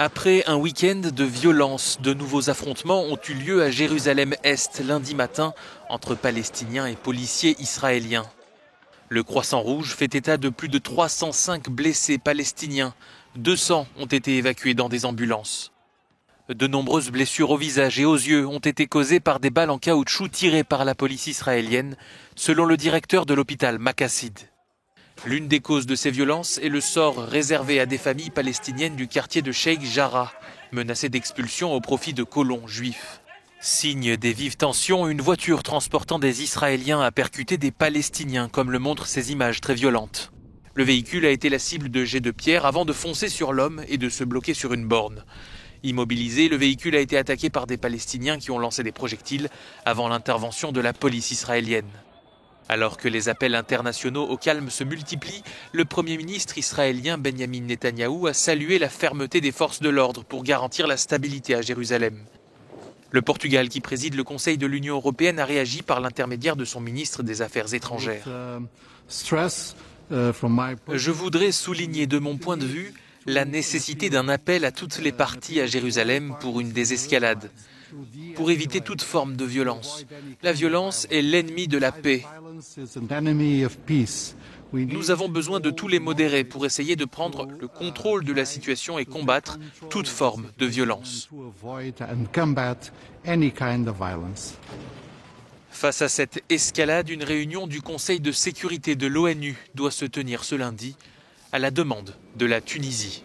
Après un week-end de violence, de nouveaux affrontements ont eu lieu à Jérusalem-Est lundi matin entre Palestiniens et policiers israéliens. Le Croissant Rouge fait état de plus de 305 blessés palestiniens. 200 ont été évacués dans des ambulances. De nombreuses blessures au visage et aux yeux ont été causées par des balles en caoutchouc tirées par la police israélienne, selon le directeur de l'hôpital Makassid. L'une des causes de ces violences est le sort réservé à des familles palestiniennes du quartier de Sheikh Jarrah, menacées d'expulsion au profit de colons juifs. Signe des vives tensions, une voiture transportant des Israéliens a percuté des Palestiniens, comme le montrent ces images très violentes. Le véhicule a été la cible de jets de pierre avant de foncer sur l'homme et de se bloquer sur une borne. Immobilisé, le véhicule a été attaqué par des Palestiniens qui ont lancé des projectiles avant l'intervention de la police israélienne. Alors que les appels internationaux au calme se multiplient, le Premier ministre israélien Benjamin Netanyahou a salué la fermeté des forces de l'ordre pour garantir la stabilité à Jérusalem. Le Portugal, qui préside le Conseil de l'Union européenne, a réagi par l'intermédiaire de son ministre des Affaires étrangères. Je voudrais souligner de mon point de vue la nécessité d'un appel à toutes les parties à Jérusalem pour une désescalade, pour éviter toute forme de violence. La violence est l'ennemi de la paix. Nous avons besoin de tous les modérés pour essayer de prendre le contrôle de la situation et combattre toute forme de violence. Face à cette escalade, une réunion du Conseil de sécurité de l'ONU doit se tenir ce lundi à la demande de la Tunisie.